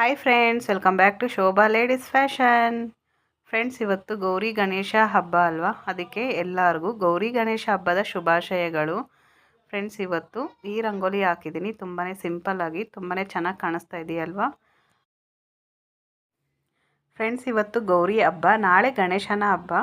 Hi friends, welcome back to Shobha ladies fashion. Friends, ಇವತ್ತು ಗೌರಿ ಗಣೇಶ ಹಬ್ಬ ಅಲ್ವಾ, ಅದಕ್ಕೆ ಎಲ್ಲರಿಗೂ ಗೌರಿ ಗಣೇಶ ಹಬ್ಬದ ಶುಭಾಶಯಗಳು. ಫ್ರೆಂಡ್ಸ್, ಇವತ್ತು ಈ ರಂಗೋಲಿ ಹಾಕಿದ್ದೀನಿ. ತುಂಬಾ ಸಿಂಪಲ್ಲಾಗಿ ತುಂಬಾ ಚೆನ್ನಾಗಿ ಕಾಣಿಸ್ತಾ ಇದೆಯಲ್ವಾ. ಫ್ರೆಂಡ್ಸ್, ಇವತ್ತು ಗೌರಿ ಹಬ್ಬ, ನಾಳೆ ಗಣೇಶನ ಹಬ್ಬ.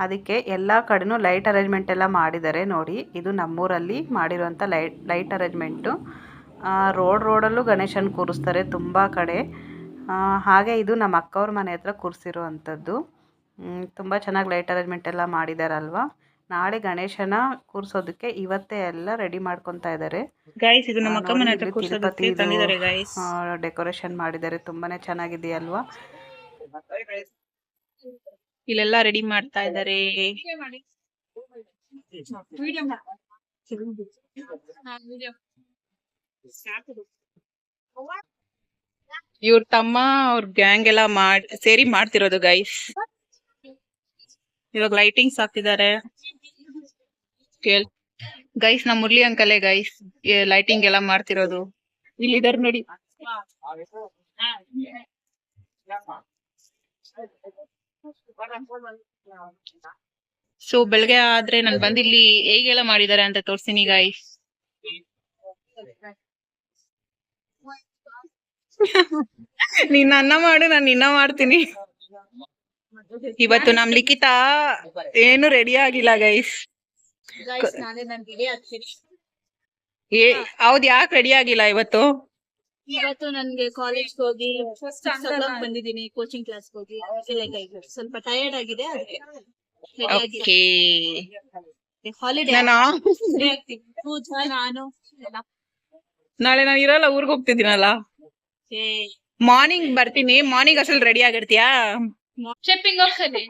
ಅದಕ್ಕೆ ಎಲ್ಲ ಕಡೆನೂ ಲೈಟ್ ಅರೇಂಜ್ಮೆಂಟ್ ಎಲ್ಲ ಮಾಡಿದ್ದಾರೆ ನೋಡಿ. ಇದು ನಮ್ಮೂರಲ್ಲಿ ಮಾಡಿರುವಂಥ ಲೈಟ್ ಅರೇಂಜ್ಮೆಂಟು. ರೋಡಲ್ಲೂ ಗಣೇಶನ ಕೂರಿಸ್ತಾರೆ ತುಂಬ ಕಡೆ. ಹಾಗೆ ಇದು ನಮ್ಮ ಅಕ್ಕವ್ರ ಮನೆ ಹತ್ರ ಕೂರಿಸಿರೋ ಅಂಥದ್ದು. ತುಂಬ ಚೆನ್ನಾಗಿ ಲೈಟ್ ಅರೇಂಜ್ಮೆಂಟ್ ಎಲ್ಲ ಮಾಡಿದಾರಲ್ವಾ. ನಾಳೆ ಗಣೇಶನ ಕೂರಿಸೋದಕ್ಕೆ ಇವತ್ತೇ ಎಲ್ಲ ರೆಡಿ ಮಾಡ್ಕೊತಾ ಇದ್ದಾರೆ. ಗೈಸ್, ಇದು ನಮ್ಮ ಅಕ್ಕ ಮನೆ ಹತ್ರ ಕೂರಿಸೋದಕ್ಕೆ ತಂದಿದ್ದಾರೆ ಗೈಸ್. ಡೆಕೋರೇಷನ್ ಮಾಡಿದ್ದಾರೆ, ತುಂಬಾನೇ ಚೆನ್ನಾಗಿದೆಯಲ್ವಾ. ಇಲ್ಲೆಲ್ಲ ರೆಡಿ ಮಾಡ್ತಾ ಇದ್ದಾರೆ. ಇವ್ರ ತಮ್ಮ ಅವ್ರ ಗ್ಯಾಂಗ್ ಎಲ್ಲ ಸೇರಿ ಮಾಡ್ತಿರೋದು ಗೈಸ್. ಇವಾಗ ಲೈಟಿಂಗ್ಸ್ ಹಾಕ್ತಿದ್ದಾರೆ. ಗೈಸ್, ನಮ್ಮ ಮುರಳಿ ಅಂಕಲೇ ಗೈಸ್ ಲೈಟಿಂಗ್ ಎಲ್ಲ ಮಾಡ್ತಿರೋದು. ಇಲ್ಲಿದ್ದಾರೆ ನೋಡಿ. ಸೊ ಬೆಳಗ್ಗೆ ಆದ್ರೆ ನಾನು ಬಂದಿಲ್ಲಿ ಹೇಗೆಲ್ಲ ಮಾಡಿದ್ದಾರೆ ಅಂತ ತೋರ್ಸ್ತೀನಿ ಗೈಸ್. ನೀನ್ ಅನ್ನ ಮಾಡು, ನಾನು ಇನ್ನ ಮಾಡ್ತೀನಿ. ಇವತ್ತು ನಮ್ ಲಿಖಿತ ಏನು ರೆಡಿ ಆಗಿಲ್ಲ ಗೈಸ್. ಹೌದ್, ಯಾಕೆ ರೆಡಿ ಆಗಿಲ್ಲ ಇವತ್ತು? ಇವತ್ತು ನನ್ಗೆ ಕಾಲೇಜ್ ಹೋಗಿ ಬಂದಿದ್ದೀನಿ, ಕೋಚಿಂಗ್ ಕ್ಲಾಸ್ ಹೋಗಿ ಸ್ವಲ್ಪ ಟಯರ್ಡ್ ಆಗಿದೆ. ಹಾಲಿಡೇ ಪೂಜಾ ನಾನು ನಾಳೆ ನಾನು ಇರಲ್ಲ, ಊರ್ಗ್ ಹೋಗ್ತಿದ್ದೀನಲ್ಲ. ಮಾರ್ನಿಂಗ್ ಬರ್ತೀನಿ. ಮಾರ್ನಿಂಗ್ ಅಸಲ್ ರೆಡಿ ಆಗಿರ್ತೀಯಾ? ಶೆಪ್ಪಿಂಗ್ ಹೋಗ್ತಾನೆ.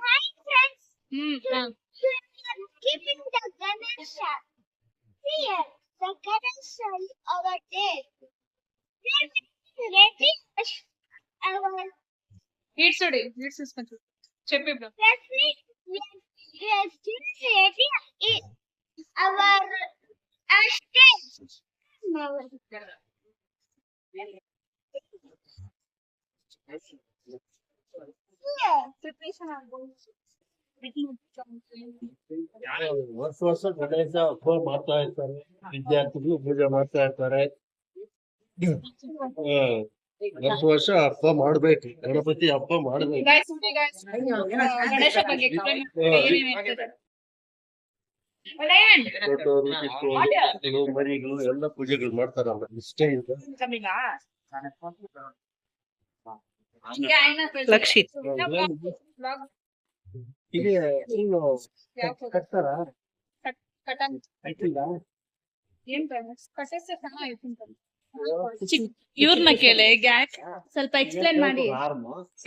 ವರ್ಷ ಗಣೇಶ ಹಬ್ಬ ಮಾಡ್ತಾ ಇರ್ತಾರೆ, ವಿದ್ಯಾರ್ಥಿಗಳು ಪೂಜೆ ಮಾಡ್ತಾ ಇರ್ತಾರೆ. ವರ್ಷ ಹಬ್ಬ ಮಾಡ್ಬೇಕು, ಗಣಪತಿ ಹಬ್ಬ ಮಾಡ್ಬೇಕು. ದೊಡ್ಡವರು ಚಿಕ್ಕವರು ಮರಿಗಳು ಎಲ್ಲ ಪೂಜೆಗಳು ಮಾಡ್ತಾರಲ್ಲ, ಇಷ್ಟೇ ಇದೆ. ಲಕ್ಷಿತ್ ಕಟ್ತಾರ ಇವ್ರನ್ನ ಕೇಳಿ. ಸ್ವಲ್ಪ ಎಕ್ಸ್ಪ್ಲೇನ್ ಮಾಡಿ.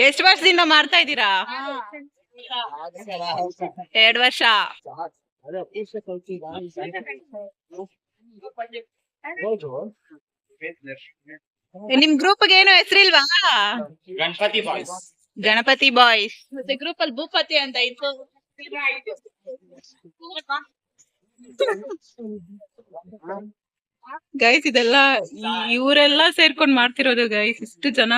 ಎಷ್ಟು ವರ್ಷದಿಂದ ಮಾಡ್ತಾ ಇದ್ದೀರಾ? 2 ವರ್ಷ. ನಿಮ್ ಗ್ರೂಪ್ಗೆ ಏನು ಹೆಸರಿಲ್ವಾ? ಗಣಪತಿ ಬಾಯ್ಸ್. ಮತ್ತೆ ಗ್ರೂಪ್ ಅಲ್ಲಿ ಭೂಪತಿ ಅಂತ ಇತ್ತು. ಗೈಸ್, ಇದೆಲ್ಲ ಇವರೆಲ್ಲ ಸೇರ್ಕೊಂಡ್ ಮಾಡ್ತಿರೋದು ಗೈಸ್. ಇಷ್ಟು ಜನ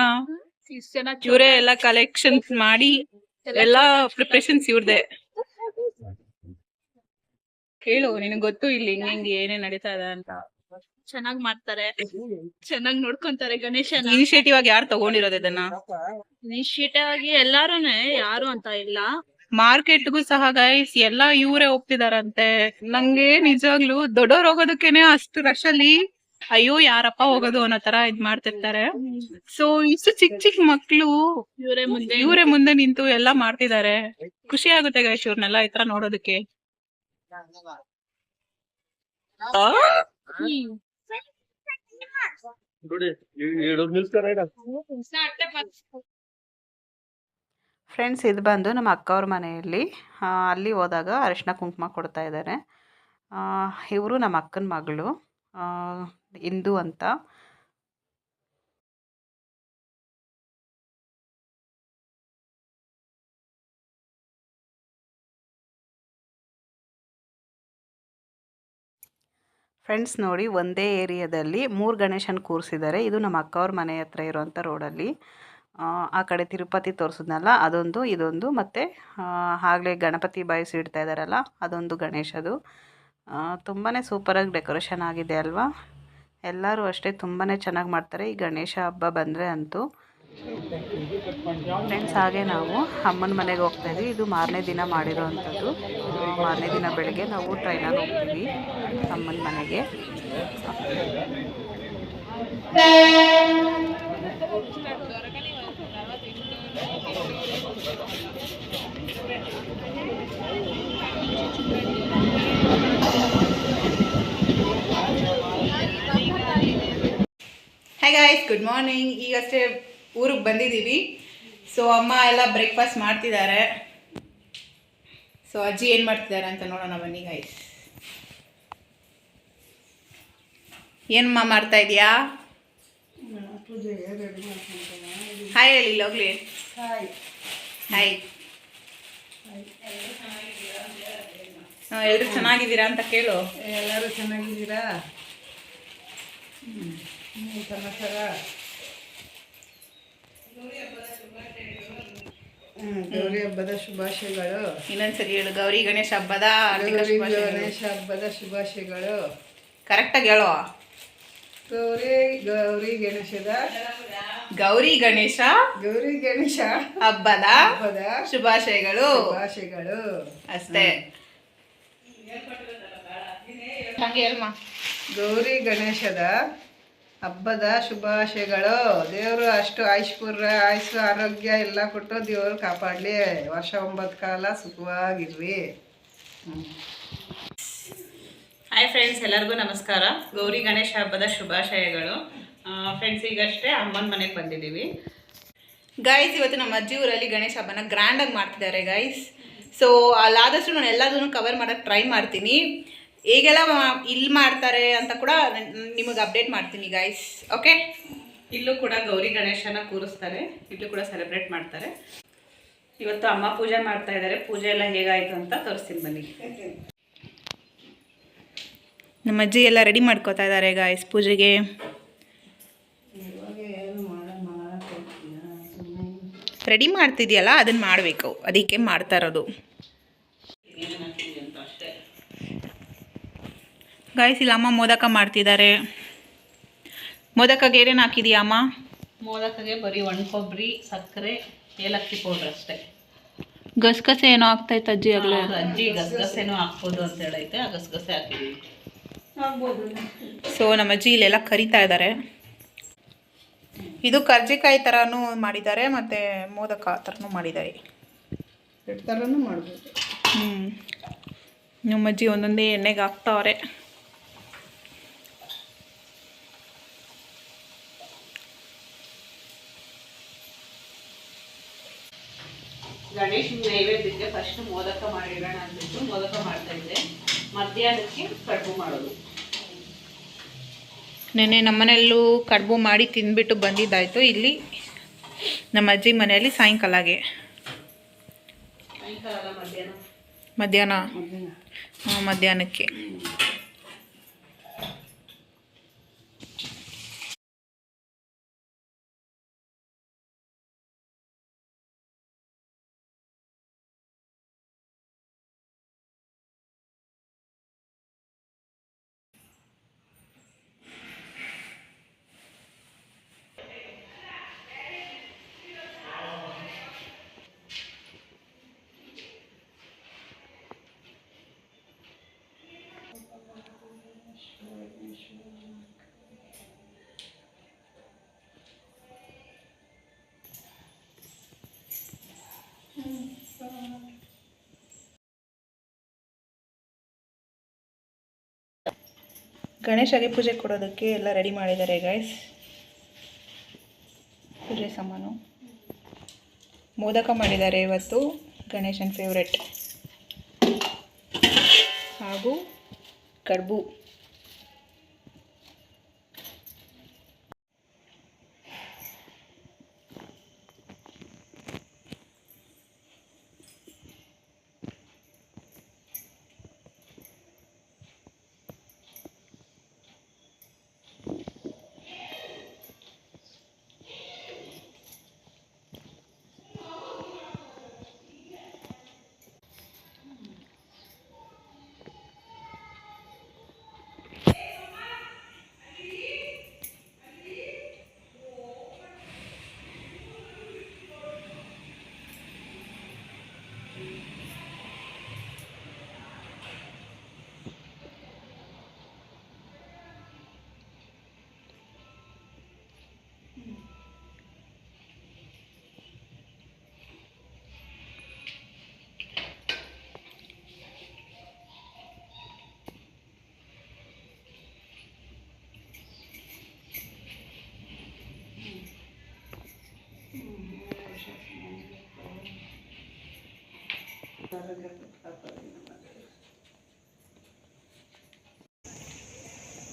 ಇವರೇ ಎಲ್ಲ ಕಲೆಕ್ಷನ್ಸ್ ಮಾಡಿ ಎಲ್ಲಾ ಪ್ರಿಪರೇಷನ್ಸ್ ಇವ್ರದೆ. ಹೇಳು, ನಿನಗೆ ಗೊತ್ತು ಇಲ್ಲಿ ಹಿಂಗೆ ಏನೇ ನಡೀತಾ ಇದೆ ಅಂತ. ಚೆನ್ನಾಗ್ ಮಾಡ್ತಾರೆ, ಚೆನ್ನಾಗ್ ನೋಡ್ಕೊಂತಾರೆ ಗಣೇಶನ. ಇನಿಷಿಯೇಟಿವ್ ಆಗಿ ಯಾರು ತಗೊಂಡಿರೋದು ಇದನ್ನ? ಇನಿಷಿಯೇಟಿವ್ ಆಗಿ ಎಲ್ಲಾರುನೇ, ಯಾರು ಅಂತ ಇಲ್ಲ. ಮಾರ್ಕೆಟ್ಗೂ ಸಹ ಗೈಸ್ ಎಲ್ಲ ಇವರೇ ಹೋಗ್ತಿದಾರಂತೆ. ನಂಗೆ ನಿಜವಾಗ್ಲು ದೊಡ್ಡವ್ರು ಹೋಗೋದಕ್ಕೇನೆ ಅಷ್ಟು ರಶ್ ಅಲ್ಲಿ ಅಯ್ಯೋ ಯಾರಪ್ಪ ಹೋಗೋದು ಅನ್ನೋ ತರ ಇದ್ ಮಾಡ್ತಿರ್ತಾರೆ. ಸೊ ಇಷ್ಟು ಚಿಕ್ಕ ಮಕ್ಳು ಇವರೇ ಮುಂದೆ ನಿಂತು ಎಲ್ಲಾ ಮಾಡ್ತಿದ್ದಾರೆ. ಖುಷಿ ಆಗುತ್ತೆ ಗೈಸ್ ಇವ್ರನ್ನೆಲ್ಲ ಈ ತರ ನೋಡೋದಕ್ಕೆ. ಫ್ರೆಂಡ್ಸ್, ಇದು ಬಂದು ನಮ್ಮ ಅಕ್ಕವ್ರ ಮನೆಯಲ್ಲಿ. ಅಲ್ಲಿ ಹೋದಾಗ ಅರಿಶಿನ ಕುಂಕುಮ ಕೊಡ್ತಾ ಇದ್ದಾರೆ. ಇವರು ನಮ್ಮ ಅಕ್ಕನ ಮಗಳು, ಇಂದು ಅಂತ. ಫ್ರೆಂಡ್ಸ್ ನೋಡಿ, ಒಂದೇ ಏರಿಯಾದಲ್ಲಿ 3 ಗಣೇಶನ ಕೂರಿಸಿದ್ದಾರೆ. ಇದು ನಮ್ಮ ಅಕ್ಕವ್ರ ಮನೆ ಹತ್ರ ಇರೋವಂಥ ರೋಡಲ್ಲಿ. ಆ ಕಡೆ ತಿರುಪತಿ ತೋರಿಸಿದ್ನಲ್ಲ ಅದೊಂದು, ಇದೊಂದು, ಮತ್ತು ಆಗಲೇ ಗಣಪತಿ ಬಾಯಿಸಿ ಇಡ್ತಾ ಇದ್ದಾರಲ್ಲ ಅದೊಂದು ಗಣೇಶದು. ತುಂಬಾ ಸೂಪರಾಗಿ ಡೆಕೋರೇಷನ್ ಆಗಿದೆ ಅಲ್ವಾ. ಎಲ್ಲರೂ ಅಷ್ಟೇ ತುಂಬಾ ಚೆನ್ನಾಗಿ ಮಾಡ್ತಾರೆ ಈ ಗಣೇಶ ಹಬ್ಬ ಬಂದರೆ ಅಂತೂ. ಫ್ರೆಂಡ್ಸ್, ಹಾಗೆ ನಾವು ಅಮ್ಮನ ಮನೆಗೆ ಹೋಗ್ತಾಯಿದ್ವಿ. ಇದು ಮಾರನೇ ದಿನ ಮಾಡಿರೋವಂಥದ್ದು. ಮಾರನೇ ದಿನ ಬೆಳಗ್ಗೆ ನಾವು ಟ್ರೈನಲ್ಲಿ ಹೋಗ್ತೀವಿ ಅಮ್ಮನ ಮನೆಗೆ. Hi guys, good morning. ಈಗಷ್ಟೇ ಊರಿಗೆ ಬಂದಿದ್ದೀವಿ. ಸೊ ಅಮ್ಮ ಎಲ್ಲ ಬ್ರೇಕ್ಫಾಸ್ಟ್ ಮಾಡ್ತಿದ್ದಾರೆ. ಸೊ ಅಜ್ಜಿ ಏನು ಮಾಡ್ತಿದ್ದಾರೆ ಅಂತ ನೋಡೋಣ ಬನ್ನಿ ಗಾಯ್ಸ್. ಏನಮ್ಮ ಮಾಡ್ತಾ ಇದೀಯಾ? ಹಾಯ್ ಹೇಳಿ, ಹೋಗ್ಲಿ. ಹಾಯ್. ಎಲ್ಲರೂ ಚೆನ್ನಾಗಿದ್ದೀರಾ ಅಂತ ಕೇಳು. ಎಲ್ಲರೂ ಚೆನ್ನಾಗಿದ್ದೀರಾ? ಸಮಾಚಾರ? ಗೌರಿ ಹಬ್ಬದ ಶುಭಾಶಯಗಳು. ಇನ್ನೊಂದ್ಸರಿ ಹೇಳು. ಗೌರಿ ಗಣೇಶ ಹಬ್ಬದ ಗಣೇಶ ಹಬ್ಬದ ಶುಭಾಶಯಗಳು. ಕರೆಕ್ಟಾಗಿ ಹೇಳೋ. ಗೌರಿ ಗಣೇಶದ ಗೌರಿ ಗಣೇಶ ಹಬ್ಬದ ಶುಭಾಶಯಗಳು. ಅಷ್ಟೇ. ಹಂಗೆ ಹೇಳ್ಮ. ಗೌರಿ ಗಣೇಶದ ಹಬ್ಬದ ಶುಭಾಶಯಗಳು. ದೇವರು ಅಷ್ಟು ಆಯುಸ್ಸು ಆರೋಗ್ಯ ಎಲ್ಲ ಕೊಟ್ಟು ದೇವರು ಕಾಪಾಡಲಿ. ವರ್ಷ 9 ಕಾಲ ಸುಖವಾಗಿರ್ರಿ. ಹಾಯ್ ಫ್ರೆಂಡ್ಸ್, ಎಲ್ಲರಿಗೂ ನಮಸ್ಕಾರ. ಗೌರಿ ಗಣೇಶ ಹಬ್ಬದ ಶುಭಾಶಯಗಳು. ಫ್ರೆಂಡ್ಸ್, ಈಗಷ್ಟೇ ಅಮ್ಮನ ಮನೆಗೆ ಬಂದಿದ್ದೀವಿ ಗೈಸ್. ಇವತ್ತು ನಮ್ಮ ಅಜ್ಜಿ ಊರಲ್ಲಿ ಗಣೇಶ ಹಬ್ಬನ ಗ್ರ್ಯಾಂಡಾಗಿ ಮಾಡ್ತಿದ್ದಾರೆ ಗೈಸ್. ಸೊ ಅಲ್ಲಾದಷ್ಟು ನಾನು ಎಲ್ಲದನ್ನು ಕವರ್ ಮಾಡೋಕ್ಕೆ ಟ್ರೈ ಮಾಡ್ತೀನಿ. ಹೇಗೆಲ್ಲ ಇಲ್ಲಿ ಮಾಡ್ತಾರೆ ಅಂತ ಕೂಡ ನಿಮಗೆ ಅಪ್ಡೇಟ್ ಮಾಡ್ತೀನಿ ಗೈಸ್. ಓಕೆ. ಇಲ್ಲೂ ಕೂಡ ಗೌರಿ ಗಣೇಶನ ಕೂರಿಸ್ತಾರೆ. ಇಲ್ಲೂ ಕೂಡ ಸೆಲೆಬ್ರೇಟ್ ಮಾಡ್ತಾರೆ. ಇವತ್ತು ಅಮ್ಮ ಪೂಜೆ ಮಾಡ್ತಾ ಇದ್ದಾರೆ. ಪೂಜೆ ಎಲ್ಲ ಹೇಗಾಯಿತು ಅಂತ ತೋರಿಸ್ತೀನಿ ಬನ್ನಿ. ನಮ್ಮ ಅಜ್ಜಿ ಎಲ್ಲ ರೆಡಿ ಮಾಡ್ಕೋತಾ ಇದ್ದಾರೆ ಗಾಯ್ಸ್ ಪೂಜೆಗೆ. ರೆಡಿ ಮಾಡ್ತಿದ್ಯಲ್ಲ ಅದನ್ನು ಮಾಡಬೇಕು, ಅದಕ್ಕೆ ಮಾಡ್ತಾ ಇರೋದು ಗಾಯ್ಸ್. ಇಲ್ಲ ಅಮ್ಮ ಮೋದಕ ಮಾಡ್ತಿದ್ದಾರೆ. ಮೋದಕಗೆ ಏನೇನು ಹಾಕಿದೀಯ ಅಮ್ಮ? ಮೋದಕಗೆ ಬರೀ ಒಣಕೊಬ್ಬರಿ, ಸಕ್ಕರೆ, ಏಲಕ್ಕಿ ಪೌಡ್ರ್ ಅಷ್ಟೇ. ಗಸಗಸೆ ಏನೋ ಆಗ್ತೈತೆ ಅಜ್ಜಿ ಆಗಲೇ. ಅಜ್ಜಿ ಗಸಗಸೆನೂ ಹಾಕ್ಬೋದು ಅಂತ ಹೇಳೈತೆ. ಆ ಗಸಗಸೆ ಹಾಕಿದೀವಿ. ಸೊ ನಮ್ಮ ಅಜ್ಜಿ ಇಲ್ಲೆಲ್ಲ ಕರಿತಾ ಇದ್ದಾರೆ. ಇದು ಕರ್ಜಿಕಾಯಿ ಥರನೂ ಮಾಡಿದ್ದಾರೆ ಮತ್ತು ಮೋದಕ ಥರನೂ ಮಾಡಿದ್ದಾರೆ. ಎರಡು ಥರನೂ ಮಾಡ್ಬೋದು. ನಮ್ಮ ಅಜ್ಜಿ ಒಂದೊಂದೇ ಎಣ್ಣೆಗೆ ಹಾಕ್ತಾವ್ರೆ. ಗಣೇಶ ನೈವೇದ್ಯಕ್ಕೆ ಫಸ್ಟ್ ಮೋದಕ ಮಾಡಿಡೋಣ ಅಂದ್ಬಿಟ್ಟು ಮೋದಕ ಮಾಡ್ತಾ ಇದ್ದೆ. ಮಧ್ಯಾಹ್ನಕ್ಕೆ ಕಡುಬು ಮಾಡೋದು. ನೆನ್ನೆ ನಮ್ಮನೆಯಲ್ಲೂ ಕಡುಬು ಮಾಡಿ ತಿಂದ್ಬಿಟ್ಟು ಬಂದಿದ್ದಾಯಿತು. ಇಲ್ಲಿ ನಮ್ಮ ಅಜ್ಜಿ ಮನೆಯಲ್ಲಿ ಸಾಯಂಕಾಲಗೆ ಮಧ್ಯಾಹ್ನಕ್ಕೆ. ಗಣೇಶಗೆ ಪೂಜೆ ಕೊಡೋದಕ್ಕೆ ಎಲ್ಲ ರೆಡಿ ಮಾಡಿದ್ದಾರೆ ಗೈಸ್. ಪೂಜೆ ಸಾಮಾನು ಮೋದಕ ಮಾಡಿದ್ದಾರೆ ಇವತ್ತು, ಗಣೇಶನ ಫೇವ್ರೆಟ್, ಹಾಗೂ ಕಡುಬು.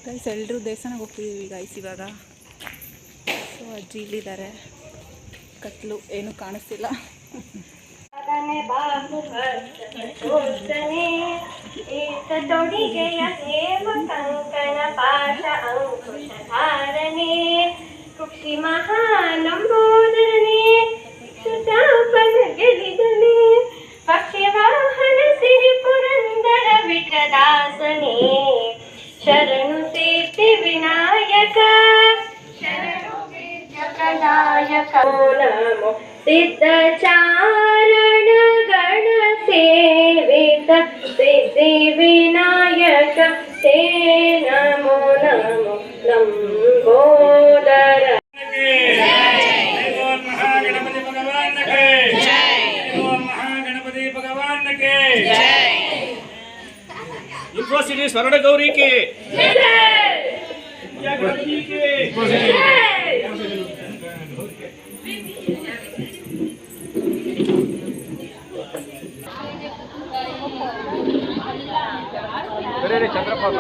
ಗೈಸ್ ಎಲ್ಲರೂ ದೇವಸ್ಥಾನಕ್ಕೆ ಹೋಗ್ತಿದ್ದೀವಿ ಗೈಸ್ ಇವಾಗ. ಸೊ ಅಜ್ಜಿ ಇಲ್ಲಿದ್ದಾರೆ, ಕತ್ಲು ಏನು ಕಾಣಿಸ್ತಿಲ್ಲ. ಕುಕ್ಷಿ ಮಹಾಲಂಬೋದರನೇ ಗೆಲಿದನೆ ಪಕ್ಷವಾಹನ ಸಿರಿ ಪುರಂದರ ವಿಠದಾಸನೇ ಶರಣು ಸೇತಿ ವಿನಾಯಕ ಶರಣು ಪ್ರದಾಯಕ ನಮೋ ಸಿದ್ಧ ಚಾರಣ ಗಣ ಸೇವಿತ ಸಿದ್ಧಿ ವಿನಾಯಕ ತೇ ನಮೋ ನಮೋ ಲಂಬೋದರ. महागणपति भगवान के जय, महागणपति भगवान के जय, यूनिवर्सिटी स्वर्ण गौरी के जय, विद्यागणपति के जय. चंद्रपाल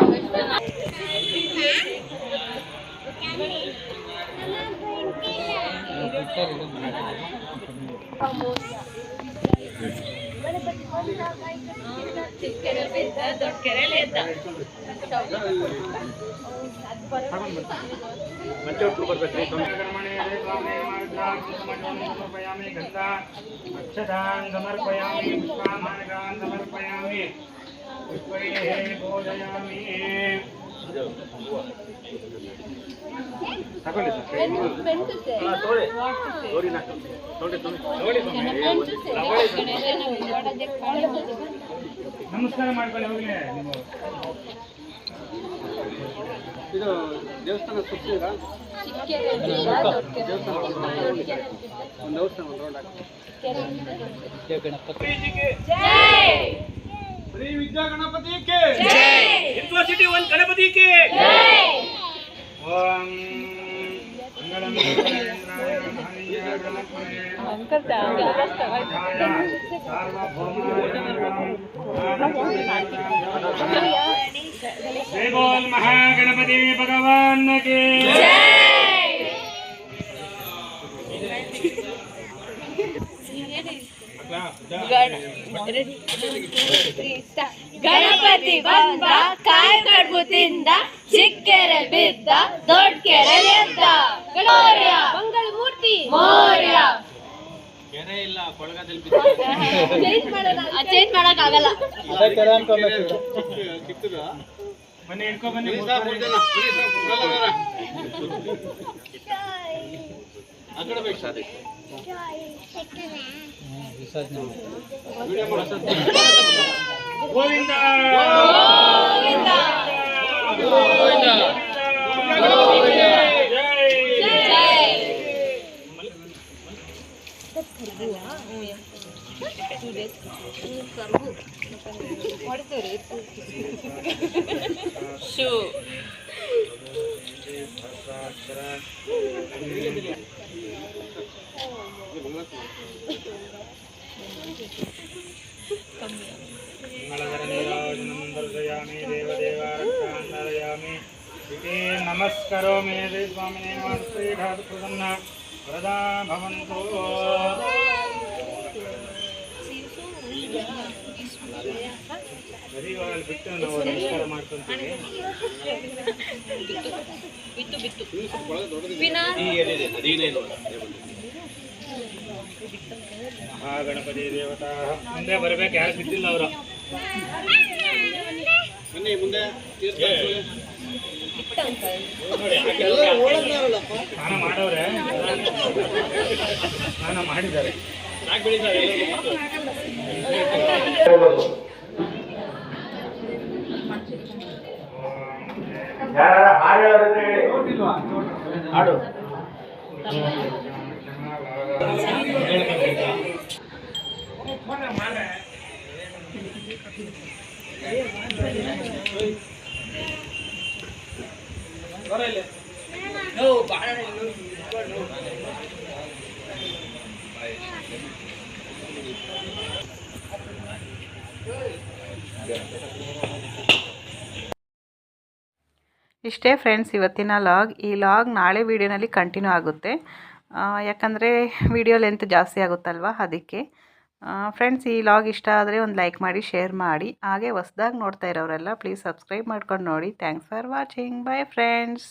अक्षतान् समर्पयामि पुष्पामानकान् समर्पयामि पुष्पैः पूजयामि. ನಮಸ್ಕಾರ ಮಾಡ್ಕೊಳ್ಳಿ ಹೋಗಿ. ಇದು ದೇವಸ್ಥಾನ ಸುತ್ತಿರಾ श्री विद्या गणपति के जय, यूनिवर्सिटी वन गणपति के जय. ओम मंगलम इंद्राय महानीय गणपते जय बोल महागणपति भगवान के जय. ಗಣಪತಿ ಬಂದ ಕಾಯಿ ಕಡುಬು ತಿಂದ ಚಿಕ್ಕೆರೆ ಬಿದ್ದ ದೊಡ್ಡ ಕೆರೆ ಎದ್ದ ಮೌರ್ಯ ಮಂಗಳ ಮೂರ್ತಿ ಮೌರ್ಯ. ಚೇಂಜ್ ಮಾಡಕ್ ಆಗಲ್ಲ. ಬನ್ನಿ ಇಟ್ಕೊ ಬನ್ನಿ. ಗೋವಿಂದ ಗೋವಿಂದ ಗೋವಿಂದ दर्शयामि देवदेवारक्षान्दरयामि इति नमस्करोमि स्वामिने नमस्ते धातु प्रसन्न वरदा भवन्तु. ಬರೀವಾಗಲ್ಲಿ ಬಿಟ್ಟು ನಾವು ನಮಸ್ಕಾರ ಮಾಡ್ಕೊಂತೀವಿ. ಮಹಾಗಣಪತಿ ದೇವತಾ ಮುಂದೆ ಬರ್ಬೇಕು, ಯಾರು ಬಿದ್ದಿಲ್ಲ ಅವರು. ಮುಂದೆ ಸ್ನಾನ ಮಾಡವ್ರೆ, ಸ್ನಾನ ಮಾಡಿದ್ದಾರೆ. ಹಾಡು ಇಷ್ಟೇ ಫ್ರೆಂಡ್ಸ್ ಇವತ್ತಿನ ಲಾಗ್. ಈ ಲಾಗ್ ನಾಳೆ ವೀಡಿಯೋನಲ್ಲಿ ಕಂಟಿನ್ಯೂ ಆಗುತ್ತೆ, ಯಾಕಂದರೆ ವಿಡಿಯೋ ಲೆಂತ್ ಜಾಸ್ತಿ ಆಗುತ್ತಲ್ವ ಅದಕ್ಕೆ. ಫ್ರೆಂಡ್ಸ್, ಈ ಲಾಗ್ ಇಷ್ಟ ಆದರೆ ಒಂದು ಲೈಕ್ ಮಾಡಿ, ಶೇರ್ ಮಾಡಿ. ಹಾಗೆ ಹೊಸ್ದಾಗಿ ನೋಡ್ತಾ ಇರೋರೆಲ್ಲ ಪ್ಲೀಸ್ ಸಬ್ಸ್ಕ್ರೈಬ್ ಮಾಡ್ಕೊಂಡು ನೋಡಿ. Thanks for watching. By friends.